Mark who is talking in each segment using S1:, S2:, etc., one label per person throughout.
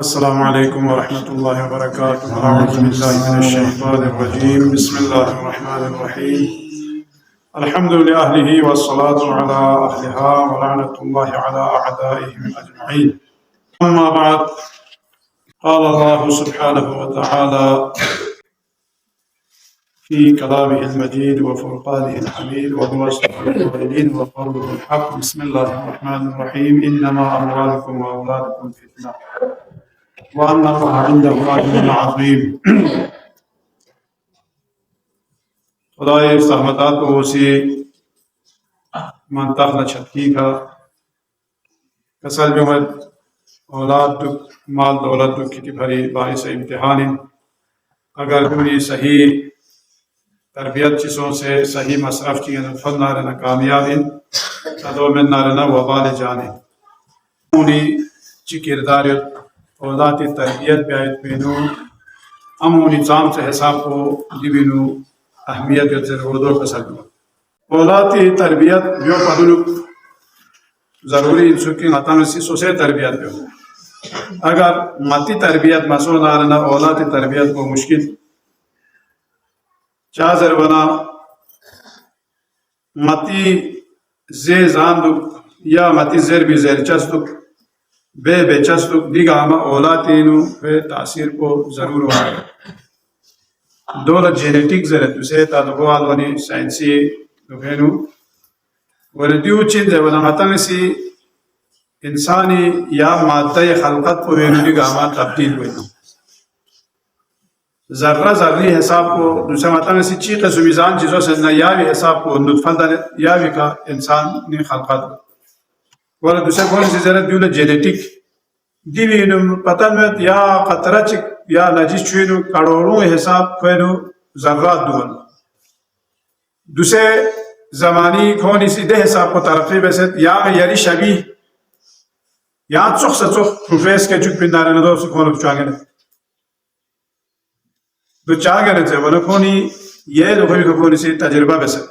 S1: السلام عليكم ورحمة الله وبركاته. أعوذ بالله من الشيطان الرجيم. بسم الله الرحمن الرحيم. الحمد لله والصلاة على أهلها ولعنة الله على أعدائهم أجمعين. أما بعد، قال الله سبحانه وتعالى في كلامه المجيد وفرقانه الحميد وهو أصدق القائلين وقوله الحق. بسم الله الرحمن الرحيم. إنما أموالكم وأولادكم فتنة وأن الله عنده أجر عظيم. خدای رحمتات کو اسی منطقہ چھتکی کا کسل جو ہے اولاد مال دولت کی بھری باعث امتحان اگر کوئی صحیح تربیت چیزوں سے صحیح مصرف کی فن نارنا کامیاب تدو من نارنا وبال جانے امونی چی کردار اولاد تربیت بیایت بینو امونی نظام سے حساب کو دیبینو اهمیت جو ضرورتوں کا سکتا اولاد کی تربیت جو پدلک ضروری انسوکی نتان سی سوسے تربیت جو اگر ماتی تربیت مسئول نارنا اولاد تربیت کو مشکل چازر بنا ماتی زی زاندک یا ماتی زیر بی زیر چستک بے چستک دیگا ہما اولادینو پہ تاثیر کو ضرور ہوگا دولة جينيتيك زرت وسيتا دقوال وني ساينسي دفينو ورديو چين زي ولا مطنسي انساني يا مادة خلقت کو وینو دی گاما تبدیل وینو ذرہ ذری حساب کو دوسرا مطنسي چی قسم میزان چیزوں سے نہ یاوی حساب کو نطفہ یاوی کا انسان نے خلقت ولا دوسرا کون سی زرت دیو جينيتيك دی وینو پتہ میں یا قطرہ چک یا نجیس چوینو کروڑوں حساب کوینو ذرات دول دوسرے زمانی کھونی سی دے حساب کو ترقی بیسید یا یری شبیح یا چوخ سے چوخ پروفیس کے چک پندارے ندو سے کھونو چاگنے دو چاگنے سے ونو کھونی یہ دو کھونی سی تجربہ بیسید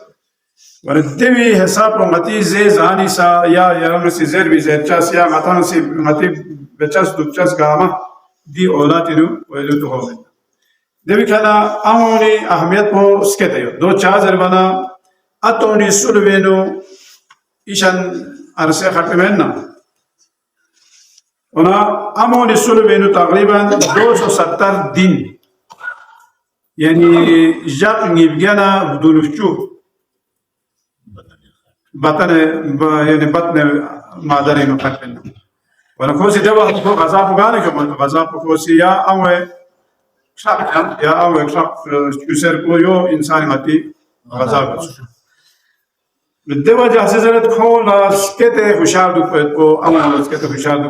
S1: ونو دیوی حساب کو متی زی زانی سا یا یرم سی زیر بی زیر چاس یا مطان سی متی بچاس دو چاس گاما دی اولادینو ویلو تو ہوگی دیوی کھانا امونی اہمیت کو سکتے ہو دو چازر بنا اتونی سلوینو ایشان عرصے خطمین نا اونا امونی سلوینو تقریبا 270 دن یعنی جاق نیبگینا بدونفچو بطن یعنی بطن مادر مقدمین نا وانا خوصي دوا خو غذا بغاني كمان غذا خوصي يا أمي شاق يا أمي شاق يصير كويو إنسان ماتي غذا بس الدوا جاهز زرت خو لا سكته خشار دو كو أمي سكته خشار دو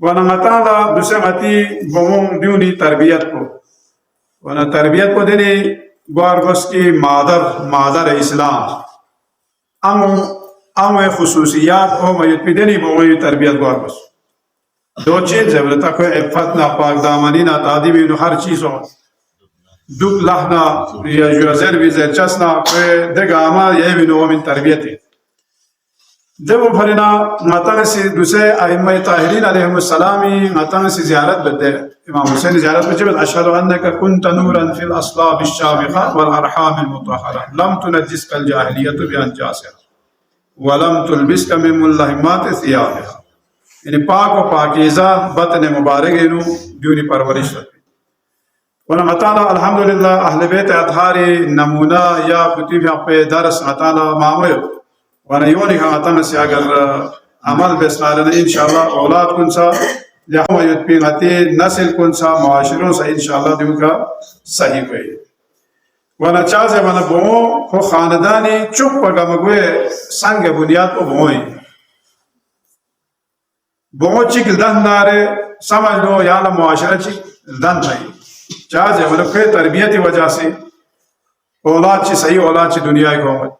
S1: وانا متالا دوسرے ماتي بوم ديوني تربيت کو وانا تربيت کو دني گوارگوس کی مادر اسلام امو خصوصیات او میت پیدنی بوئی تربیت گوار بس دو چیز ہے بلتا کوئی عفت نا پاک دامانی نا تعدیبی نو ہر چیز ہو دک لحنا یا جو زیر بھی زیر چسنا کوئی دگا آما یہ بھی نو من تربیت ہے دیو پھرنا مطلع سی دوسرے ائمہ طاہرین علیہم السلامی مطلع سی زیارت بدے امام حسین زیارت بچے بد اشہد انکا کنت نورا فی الاصلاب الشامخہ والارحام المطہرہ لم تنجسک الجاہلیت بیان جاسر ولم تلبسك من ملهمات ثيابها یعنی پاک و پاکیزہ بطن مبارک انو دیونی پرورش رکھیں ونہ مطالعہ الحمدللہ اہل بیت اطہاری نمونہ یا کتب حق پہ درس مطالعہ معامل ونہ یونی کا مطالعہ سے اگر عمل بسنالنا انشاءاللہ اولاد کنسا لہم یتپینگتی نسل کنسا معاشروں سا انشاءاللہ دیو کا صحیح کوئی وانا چازے وانا بہوں کو خاندانی چپ پگا مگوئے سنگ بنیاد کو بہوئی بہوں چک دن نارے سمجھ لو یالا معاشرہ چک دن تھائی چازے وانا کوئی تربیتی وجہ سے اولاد چی صحیح اولاد چی دنیا کو ہوئی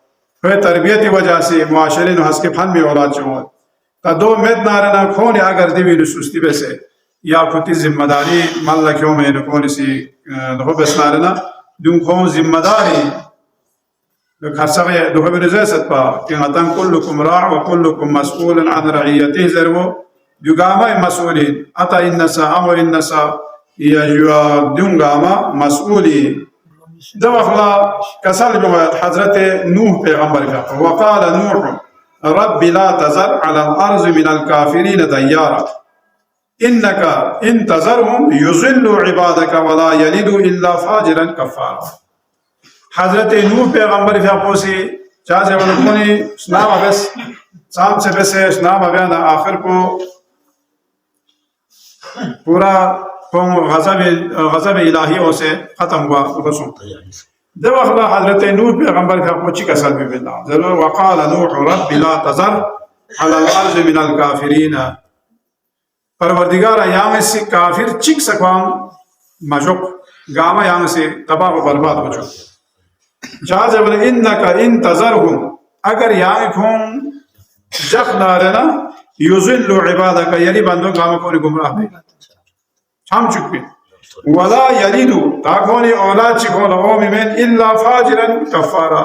S1: کوئی تربیتی وجہ سے معاشرے نو ہس کے پھن بھی اولاد چی ہوئی تا دو مید نارے نا کھونی اگر دیوی نسوستی بیسے یا کتی ذمہ داری مالا کیوں میں نکونی سی دخو بس نارے نا دون کون ذمہ داری خرسغی دو بن زیست پا کہ غتن کلکم راع و کلکم مسئول عن رعیته زرو دعامة مسؤولين أتا النساء أمر النساء يجوا دعامة مسؤولين دوخلا كسل حضرة نوح پیغمبر وقال نوح رب لا تذر على الأرض من الكافرين ديارا إنك إن تذرهم يضلوا عبادك ولا يلدوا إلا فاجرا كفارا حضرت نوح پیغمبر فیاپوسی چاہتے ونکونی سنام بس سام سے بس سنام بیان آخر کو پورا غضب الہی سے ختم ہوا رسول جب اخلا حضرت نوح پیغمبر فیاپوچی کا سلم بالله ضرور وقال نوح رب لا تذر على الارض من الكافرين پروردگار ایام سے کافر چک سکوام مشق گاما یام سے تباہ و برباد ہو چکے جاز ابن انک ان تذرهم اگر یامکم جخنارنا یذل عبادک یعنی بندوں گاما کو گمراہ میں ہم چکے ولا یلیدو تاکونی اولاد چکو لغو من الا فاجرا کفارا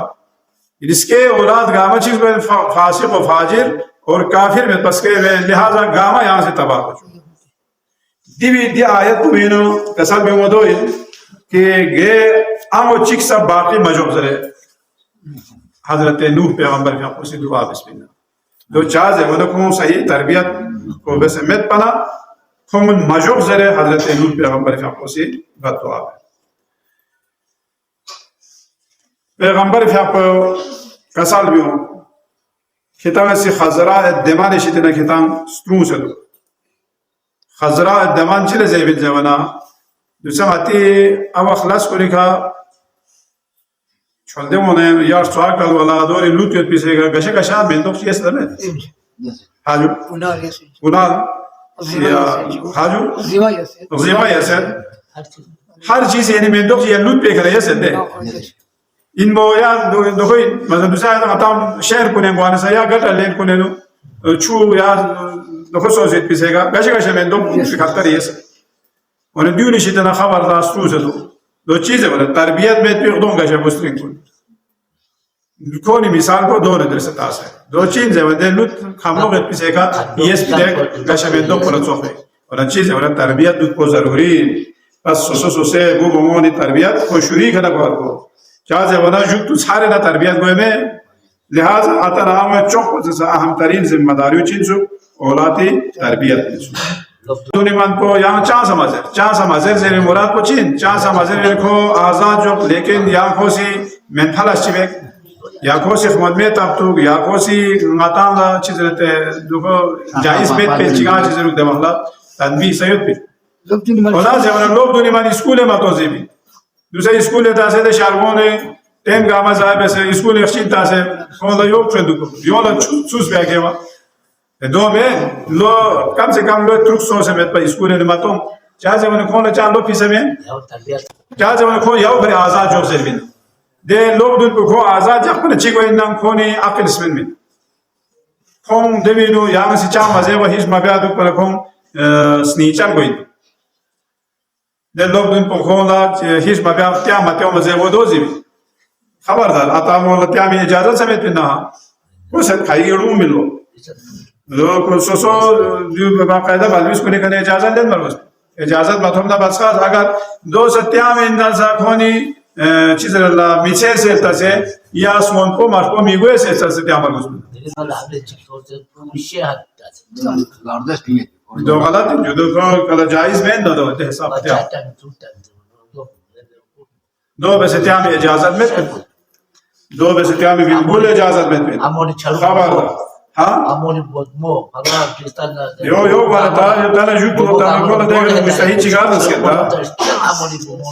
S1: اس کے اولاد گاما چیز میں فاسق و فاجر اور کافر میں پس کے لہذا گاما یہاں سے تباہ ہو چکے دی آیت مینو کسل میں مدوئی کہ گے آمو چک سب باقی مجوب زرے حضرت نوح پیغمبر کا خوشی دعا بسم اللہ دو چاز ہے ونکوں صحیح تربیت کو بس مت پنا کھومن مجوب زرے حضرت نوح پیغمبر کا خوشی دعا ہے پیغمبر کا کسل بھی ہوں کتاب سے خزرہ دمان شتنا کتاب سترون سے دو خزرہ دمان چلے زیبل جوانا دوسرا آتی او اخلاص کو لکھا چھول دے مونے یار سوار کل والا دوری لوٹیت پیسے گا گشے گشا مندوق چیز در میں حاجو انال حاجو زیما یسر ہر چیز یعنی مندوق چیز لوٹ پے کرے یسر دے ان بو یا دوئی مثلا دوسرا اتام شہر کنے گوانا سا یا گٹا لین کنے نو چھو یا دخل سوزیت پیسے گا گشے گشے مندوق فکرتا رہی یسر اور دیونی شیطان خبر داستو سے دو چیزیں بولے تربیت میں پیغدوں گشے بسترین کن کونی مثال کو دو ندر سے تاس ہے دو چیزیں بولے لوت خملوگ پیسے گا یس پیدے گشے مندوق پر صوفے اور چیزیں بولے تربیت دوت کو ضروری پس سوسو سے بو بمونی تربیت کو شریک ہے نکوار کو چاہتے بنا جب تو سارے نا تربیت گوئے میں لہذا آتا نام ہے چوک جیسا اہم ترین ذمہ داریو چیزو اولاتی تربیت دونی من کو یہاں چاہ سمازر زیر مراد کو چین چاہ سمازر ویکھو آزاد جو لیکن یا کھوسی منتھلش چی بیک یا کھوسی خمد میں تابتوک یا کھوسی ماتان لا چیز رہتے دوکو جائز بیت پہ چگاں چیز رکھ دے مخلا تنبیح سید پہ اونا سے اونا لوگ دونی من اسکول ماتوزی بھی دوسرے اسکول تاسے دے شارگونے تین گاما زائبے سے اسکول اخشید تاسے کون دا یوک چندو کو یولا چوس پہ آگے وہاں دو میں لو کم سے کم لو ترک سو سے میں پر اسکول ہے ماتوں چاہے سے انہیں کھونا چاہ لو پیسے میں چاہے سے انہیں کھونا یاو بھرے آزاد جو سے بین دے لوگ دن کو کھو آزاد جاک پر چی کو انہاں کھونی عقل اسمن میں کھون دوینو یہاں سے چاہ مزے و ہیچ مبیادو پر کھون سنیچان کوئی دے لوگ دن کو کھونا ہیچ مبیاد تیا متیو مزے و دوزی بھی خبردار آتا مولا تیا میں اجازت سمیت پہ نہا وہ سب کھائی گئے روم ملو لوگ سوسو باقاعدہ بالویس کو نکنے اجازت لین مروز اجازت مطمئنہ بسخاص اگر دو ستیام اندر ساکھونی چیز اللہ میچے سے تاسے یا سون کو مرکو میگوئے سے ستیام مروز دو غلط جو دو جائز میں دو حساب تیام دو بستیام اجازت میں دو بستیام بالکل اجازت میں خبر
S2: Amoni bodmo, Allah Kristan.
S1: Yo guarda, dalla giù dalla quella deve questa hicigata schietta.
S2: Amoni bodmo.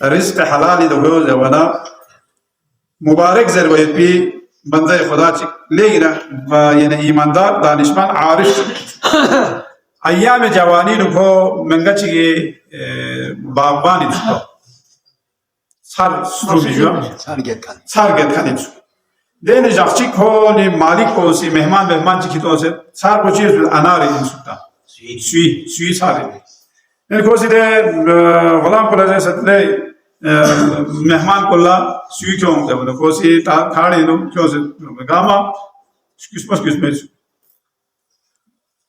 S1: رزق حلالی دو گوز ہے ونا مبارک ضرورت بھی بندہ خدا چک لیکن یعنی ایماندار دانشمان عارف ایام جوانی نکو منگا چکی باغبانی چکو sar strubiyor.
S3: Sargetkan.
S1: Sarget kanitsu. Deni jakçi ko ni malik ko si mehman ki to se sar ko çiz anari insulta. Sui sari. Yani ko si de falan plaza satle mehman kolla sui kyo de bunu ko si ta khadi no kyo se gama küsmez.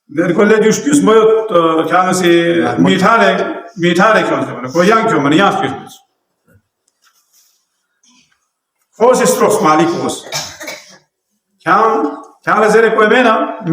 S1: Den kolle düşküs moyot kanasi mitare kyo de bunu ko yang kyo man yas küsmez. Kos stros malikos. Kyan zere koy mena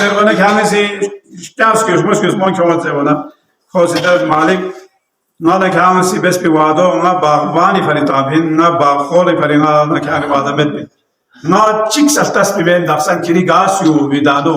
S1: zere bana kyan si kans küsmez mon kyo zere bana. Kos de malik na da kyan si bes pi wado na bagwani faritabin na bakholi farina na kyan wada met. Na chik saftas pi ben daksan kini gas yu vidano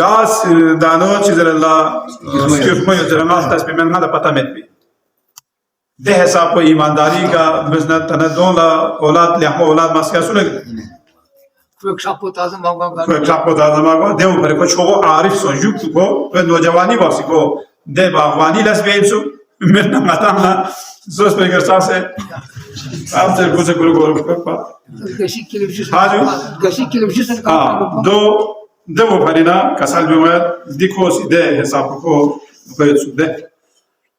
S1: gas dano chizela la küsmez zere na saftas pi ben na da pata met. ده حساب کو ایمانداری کا business تندولا اولاد لحم اولاد ماسکا سولگ
S2: Kök şapı tazım mağam
S1: کوئی چاپو دادا ماگو دیو پر کو چھو عارف سو یوک کو نوجوانی باسی کو ده باغوانی لس بیمسو مرنا ماتانا زوس بگر ساسه آپ سے کچھ گرو پا
S2: Gaşik kilimşi.
S1: Hacı?
S2: Gaşik kilimşi sen
S1: دو پرینا کسال بیومد دیکھو سی ده حساب کو کوئی سو ده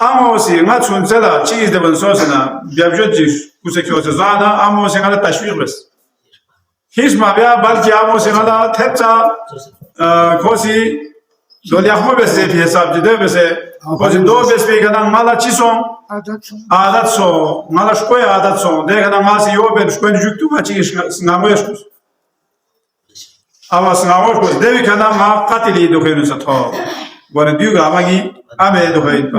S1: amo si nga chunzela cheese de bonsosna biabjoti kuse kyose zana amo si nga tashwir bes hiç ma bia balki amo si nga tepta kosi dolyahmo bes de hesap de bes kosi do bes be kana mala chison adat so mala shkoya adat so de kana masi yo ben shkoya juktu ma chish ngamoyes kus ama sngamosh kus de kana ma qatili do khenu satho wana diuga amagi ame do khoyt pa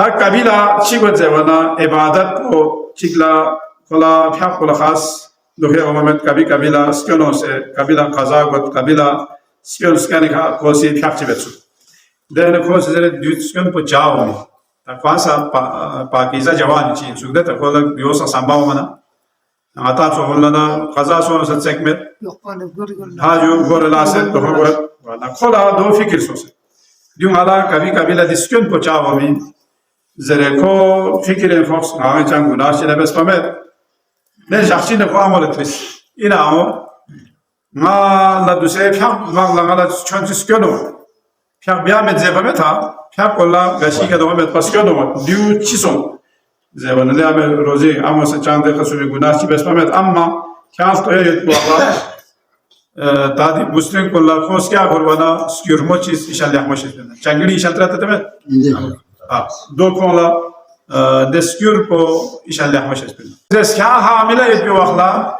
S1: تا قبیله چی بود زبانا عبادت کو چیکلا کلا فیاق کلا خاص دوخه عمومت کبی قبیله سکنو سے قبیله قضا بود قبیله سکن سکنی کا کوسی فیاق چی بچو دهن کوسی زره دیوت سکن پو جاو می تا کواسا پاکیزا جوانی چی سوگده تا کولا بیوسا سنباو منا عطا سوهلنا قضا سوهن ست سکمت
S2: Yok bana gör gör.
S1: هاجو غور لاست دوخه بود وانا کولا دو فکر سوسه دیون حالا کبی قبیله دی سکن پو جاو می زره کو فکر فوکس آن چند گناهی نبست پامد نه شخصی نه قامل تریس اینا او ما لدوسه فهم ما لعلا چندش کنم فهم بیامد زبانه تا فهم کلا گشی که دوام بس کنم دیو چیزم زبانه لیام روزی اما سچند خسوی گناهی بس پامد اما کاش توی بالا دادی بوستن کلا خوش کیا قربانا سکیرمو چیز ایشالله ماشید چنگلی ایشالله تتمه دو کولا دسکور کو ایشالله ماشید دسکا حامله ایپی وقلا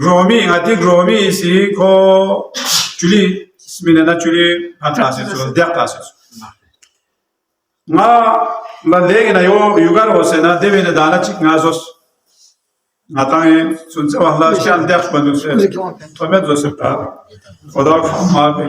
S1: گرومی عادی گرومی سی کو چولی اسمینه نا چولی پاتاسیسو دیکتاسیسو ما لندگی نا یوگار واسه نا دیوینه دانا چیک نازوس ناتای سونسه وقلا شان دیکش بندوسه تومت زوسه تا خدا کامابی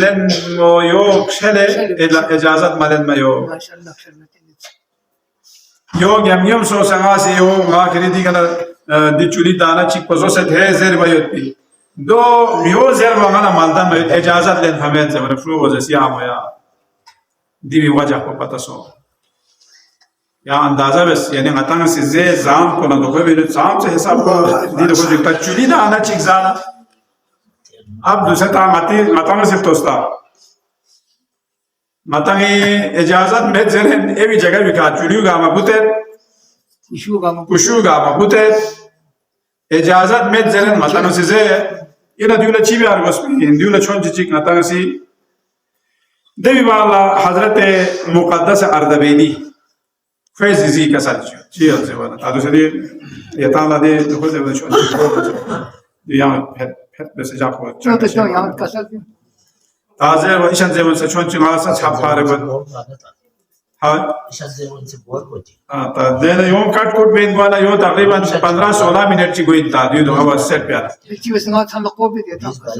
S1: len mo yo şele icazet malen ma yo
S2: Maşallah şerbetin.
S1: yo yam so sangasi yo ma kredi kana di chuli dana chik pozo set he zer bayot pi do yo zer wangana maldan ma icazet len hamet zer fru boze siyam ya دیوی وجه کو پتا سو یا اندازه بس یعنی غتان سے زے زام کو نہ دو بھی زام سے حساب کو دی دو جو تا چولی دا انا چیک زانا اب دوسرا تا ماتان سے توستا ماتان اجازت میں زرن ای بھی جگہ بھی کا چولیو گا ما بوتے کشو گا ما بوتے اجازت میں زرن ماتان سے زے یہ دیولا چی بھی ارگوس دیولا چون چیک ناتان سی دیوی والا حضرت مقدس اردبیلی فیضی کا ساتھ چی ہے والا تادو سے یہ تالا دے دو سے وہ شون یہاں پھٹ بس جا کو
S2: Çok da çok yan kasal.
S1: تازه و ایشان زمون سے چون چنگا سا چھاپ پارے بود ہاں تا دین یوم کٹ کوٹ بین والا یو تقریبا 15-16 منٹ چی گوئی تا دیو دو سیٹ پیارا
S2: Çivesini atan da kobi diye tam.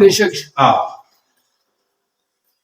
S2: Beşik.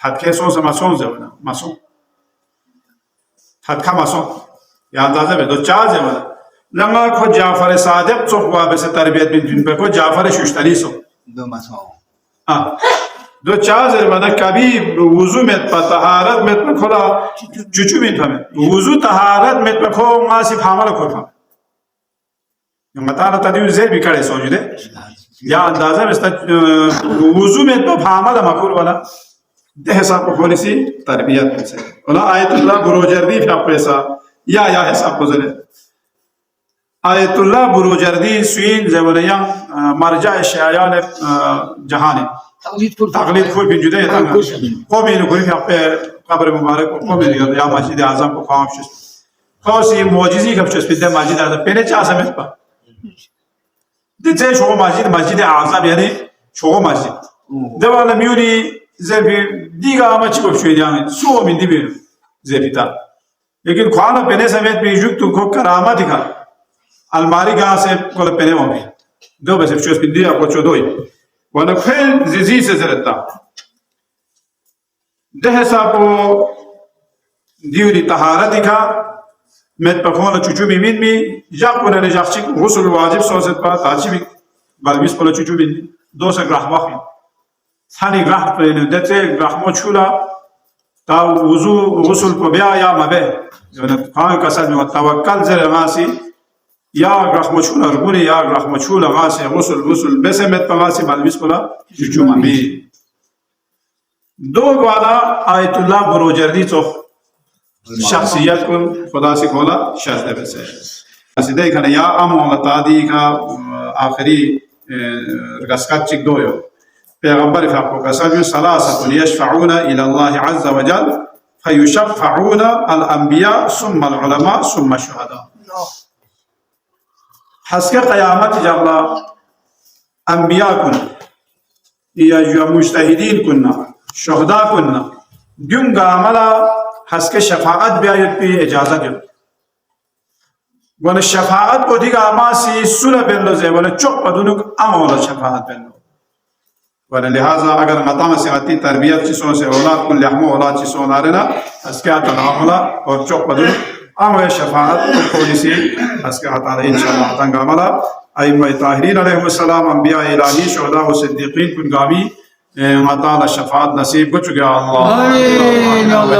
S1: Hadke son sa maçon zevna maçon hadka maçon ya andaza be do cha zevna lama ko Jafar Sadiq çokwa be se terbiyet bin dün be ko Jafar Şuştari so
S3: do مساو
S1: do cha zevna kabi wuzu met pa taharat met pa khola chuchu mit pame wuzu taharat met pa kho masif hamala kho pame matana tadiu zer bi kare sojude ya andaza be sta wuzu met pa hamala makur wala ده حساب کو policy تربیت سے ولا آیت اللہ بروجردی فی پیسا یا حساب کو زله آیت اللہ بروجردی سوین زولیا مرجع شیعان جهان تقلید کول بین جده تا قومی نو کوی فی قبر مبارک قومی یا مسجد اعظم کو خامش خاصی معجزی کفچس بده مسجد اعظم پنه چا سمت پا دیگه شو مسجد اعظم یعنی شو مسجد دوال میونی زبی دیگه همه چی بپشوید یعنی سو من دی بیرو زبی تا لیکن خوانا پہنے سمیت بیجوک تو کو کرامہ دکھا الماری گاہ سے کولا پہنے ہوں بھی دو بس بچوز پی دیا کو چودوئی وانا کھیل زیزی سے زرتا ده ساپو دیوری طهارت دکھا مت پکھونا چوچو بیمین می جاک کنه نجاقچی غسل واجب سوزت پا تاچی بی بلبیس پلا چوچو بیمین دو سا گراح باخی ثاني غرح بين دته غرح مچولا تا وضو غسل کو بیا یا مبه يعني قام كسل توكل زر غاسي يا غرح مچولا رغوني يا غرح مچولا غاسي غسل بسمت غاسي ملبس کولا جوجو مبي دو والا آیت الله بروجردی تو شخصیت کو خدا سے کولا شرط بس اسیدے کنا یا امو تادی کا آخری رگسکات چک دویو پیغمبر فاقو کساجو ثلاثة يشفعون إلى الله عز وجل فيشفعون الأنبياء ثم العلماء ثم الشهداء حسك قيامت جبلا أنبياء كنا يا مجتهدين كنا شهداء كنا ديون قاملا حسك شفاعت بيايت بي إجازة ديون وانا الشفاعت کو دیگا آماسی سولہ بندو زي وانا چوک بدونک امولا شفاعت بندو ولهذا اگر مطعم صحتی تربیت چیزوں سے اولاد کو لحم اولاد چیزوں نارنا اسکات العاملہ اور چوک بدل امر شفاعت پالیسی اسکات انشاءاللہ تنگاملا ائمہ طاہرین علیہ السلام انبیاء الہی شہداء و صدیقین کن گامی مطال شفاعت نصیب کو چکا اللہ